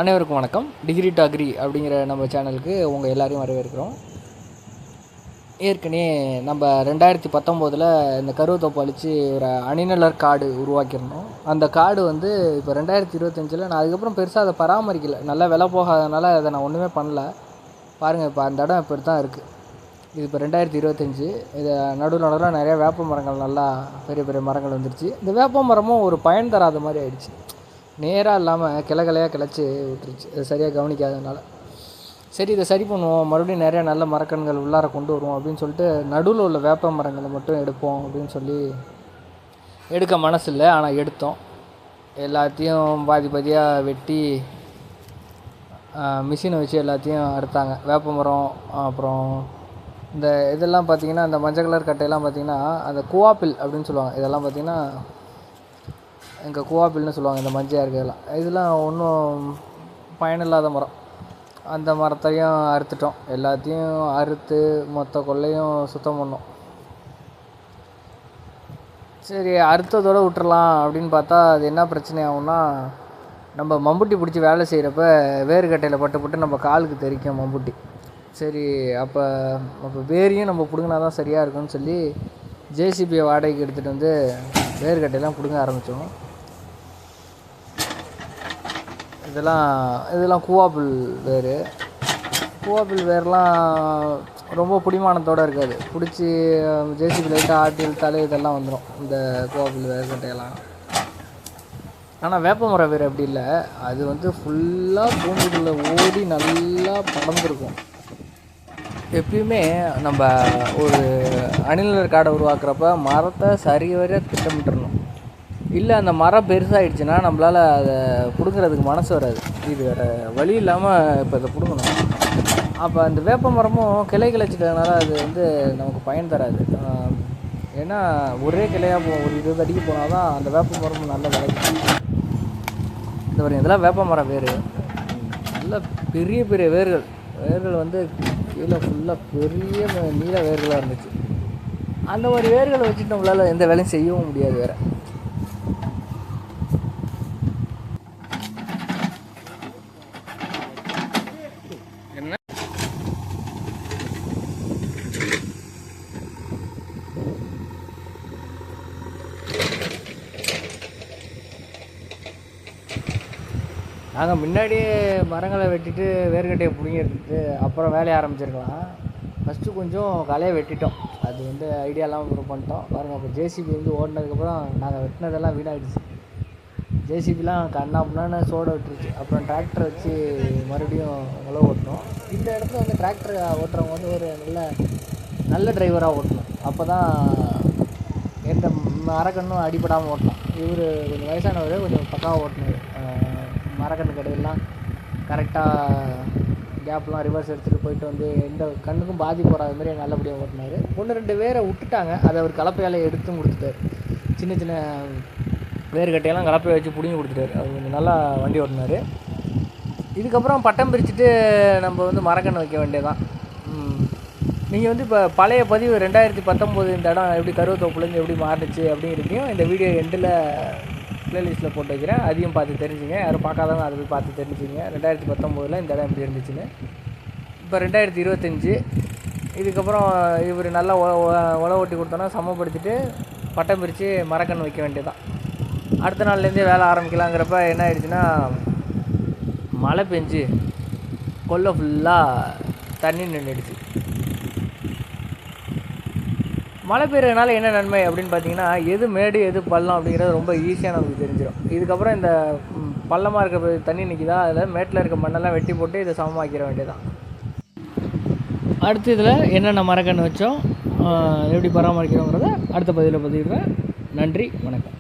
அனைவருக்கும் வணக்கம். Degree to agree அப்படிங்கிற நம்ம சேனலுக்கு உங்கள் எல்லாரையும் வரவேற்கிறோம். ஏற்கனவே நம்ம 2019 இந்த கருவத்தோப்பு அழித்து ஒரு அணிநலர் காடு உருவாக்கியிருந்தோம். அந்த காடு வந்து இப்போ 2025 நான் அதுக்கப்புறம் பெருசாக அதை பராமரிக்கலை. நல்லா விலை போகாதனால அதை நான் ஒன்றுமே பண்ணல. பாருங்கள், இப்போ அந்த இடம் இப்படி தான் இருக்குது. இது இப்போ 2025. இதை நடுவில் நிறையா வேப்ப மரங்கள், நல்லா பெரிய பெரிய மரங்கள் வந்துருச்சு. இந்த வேப்ப மரமும் ஒரு பயன் தராத மாதிரி ஆயிடுச்சு. நேராக இல்லாமல் கிளையாக கிளச்சி விட்டுருச்சு. இது சரியாக கவனிக்காததுனால. சரி, இதை சரி பண்ணுவோம், மறுபடியும் நிறையா நல்ல மரக்கன்கள் உள்ளார கொண்டு வருவோம் அப்படின்னு சொல்லிட்டு நடுவில் உள்ள வேப்ப மரங்களை மட்டும் எடுப்போம் அப்படின்னு சொல்லி எடுக்க மனசு இல்லை. ஆனால் எடுத்தோம். எல்லாத்தையும் பாதி பாதியாக வெட்டி மிஷினை வச்சு எல்லாத்தையும் அறுத்தாங்க. வேப்ப மரம், அப்புறம் இந்த இதெல்லாம் பார்த்திங்கன்னா, அந்த மஞ்சள் கலர் கட்டையெல்லாம் பார்த்திங்கன்னா அந்த குவாப்பில் அப்படின்னு சொல்லுவாங்க. இதெல்லாம் பார்த்திங்கன்னா எங்கள் குவாப்பில்னு சொல்லுவாங்க. இந்த மஞ்சள் இருக்கிறதெல்லாம் இதெல்லாம் ஒன்றும் பயனில்லாத மரம். அந்த மரத்தையும் அறுத்துட்டோம். எல்லாத்தையும் அறுத்து மொத்த கொள்ளையும் சுத்தம் பண்ணோம். சரி, அறுத்ததோடு விட்டுறலாம் அப்படின்னு பார்த்தா அது என்ன பிரச்சனை ஆகும்னா, நம்ம மம்புட்டி பிடிச்சி வேலை செய்கிறப்ப வேர்கட்டையில் பட்டு நம்ம காலுக்கு தெரிக்கும் மம்புட்டி. சரி, அப்போ வேரையும் நம்ம பிடுங்கினா தான் சரியாக இருக்கும்னு சொல்லி ஜேசிபியை வாடகைக்கு எடுத்துகிட்டு வந்து வேர்கட்டையெல்லாம் பிடுங்க ஆரம்பித்தோம். இதெல்லாம் கூவாப்பில் வேர். கூவாப்பில் வேர்லாம் ரொம்ப பிடிமானத்தோடு இருக்காது. பிடிச்சி ஜேசிபி லைட்டாக ஆட்டி இழுத்தாலே இதெல்லாம் வந்துடும், இந்த கூவாப்பில் வேர்கட்டையெல்லாம். ஆனால் வேப்பமரம் வேர் அப்படி இல்லை. அது வந்து ஃபுல்லாக பூமிக்குள்ளே ஓடி நல்லா படர்ந்துருக்கும். எப்பயுமே நம்ம ஒரு அணிலர் காடை உருவாக்குறப்ப மரத்தை சரிவர திட்டமிட்டுறணும். இல்லை, அந்த மரம் பெருசாகிடுச்சுன்னா நம்மளால் அதை பிடுங்கிறதுக்கு மனசு வராது. இது வேறு வழி இல்லாமல் இப்போ இதை பிடுங்கணும். அப்போ அந்த வேப்ப மரமும் கிளை கிளைச்சிட்டதுனால அது வந்து நமக்கு பயன் தராது. ஏன்னா ஒரே கிளையாக ஒரு 20 அடிக்கு போனால் தான் அந்த வேப்ப மரமும் நல்ல விளைச்சி. இந்த வரையும் இதெல்லாம் வேப்ப மரம் வேர். நல்ல பெரிய பெரிய வேர்கள் வந்து கீழே ஃபுல்லாக பெரிய நீல வேர்களாக இருந்துச்சு. அந்த மாதிரி வேர்களை வச்சுட்டு நம்மளால் எந்த வேலையும் செய்யவும் முடியாது. வேறு நாங்கள் முன்னாடியே மரங்களை வெட்டிட்டு வேர்கட்டையை பிடுங்கி எடுத்துட்டு அப்புறம் வேலையை ஆரம்பிச்சிருக்கலாம். ஃபஸ்ட்டு கொஞ்சம் களையை வெட்டிட்டோம். அது வந்து ஐடியா இல்லாமல் பண்ணிட்டோம். பாருங்கள், அப்போ ஜேசிபி வந்து ஓடினதுக்கப்புறம் நாங்கள் வெட்டினதெல்லாம் வீணாகிடுச்சு. ஜேசிபிலாம் கண்ணாப்புனான்னு சோடை விட்டுருச்சு. அப்புறம் டிராக்டர் வச்சு மறுபடியும் உழவு ஓட்டணும். இந்த இடத்துல வந்து டிராக்டர் ஓட்டுறவங்க வந்து ஒரு நல்ல டிரைவராக ஓட்டணும். அப்போ தான் எந்த மரக்கண்ணும் அடிபடாமல் ஓட்டலாம். இவர் கொஞ்சம் வயசானவர், கொஞ்சம் பக்காவாக ஓட்டினார். மரக்கன்று கடையெல்லாம் கரெக்டாக கேப்லாம் ரிவர்ஸ் எடுத்துகிட்டு போயிட்டு வந்து எந்த கண்ணுக்கும் பாதிப்பு வராத மாதிரி நல்லபடியாக ஓட்டினார். 1-2 பேரை விட்டுட்டாங்க. அதை அவர் கலப்பையால் எடுத்தும் கொடுத்துட்டார். சின்ன சின்ன வேர்கட்டையெல்லாம் கலப்பையை வச்சு பிடிங்கி கொடுத்துட்டாரு. அவர் கொஞ்சம் நல்லா வண்டி ஓட்டினார். இதுக்கப்புறம் பட்டம் பிரிச்சுட்டு நம்ம வந்து மரக்கன்று வைக்க வேண்டியதான். நீங்கள் வந்து இப்போ பழைய பதிவு 2019 இந்த இடம் எப்படி கருவத்தோப்புலேருந்து எப்படி மாறுச்சு அப்படிங்கிறதையும் இந்த வீடியோ எண்டில் ப்ளேலிஸ்ட்டில் போட்டு வைக்கிறேன். அதையும் பார்த்து தெரிஞ்சுங்க. யாரும் பார்க்காதவங்க அதை போய் பார்த்து தெரிஞ்சுங்க. 2019 இந்த இடம் எப்படி இருந்துச்சுன்னு. இப்போ 2025. இதுக்கப்புறம் இவர் நல்லா உழவு ஓட்டி கொடுத்தோன்னா சமப்படுத்திட்டு பட்டம் பிரித்து மரக்கன்று வைக்க வேண்டியதான். அடுத்த நாள்லேருந்தே வேலை ஆரம்பிக்கலாங்கிறப்ப என்ன ஆயிடுச்சுன்னா, மழை பெஞ்சு கொல்லை ஃபுல்லாக தண்ணி நின்றுடுச்சு. மழை பெய்யறதுனால என்ன நன்மை அப்படின்னு பார்த்தீங்கன்னா, எது மேடு எது பள்ளம் அப்படிங்கிறது ரொம்ப ஈஸியாக நமக்கு தெரிஞ்சிடும். இதுக்கப்புறம் இந்த பள்ளமாக இருக்க தண்ணி நிற்கிதா, அதில் மேட்டில் இருக்க மண்ணெல்லாம் வெட்டி போட்டு இதை சமமாக்கிற வேண்டியதான். அடுத்து இதில் என்னென்ன மரக்கன்று வச்சோம், எப்படி பராமரிக்கிறோங்கிறத அடுத்த பதிவில் பதிவிடுறேன். நன்றி, வணக்கம்.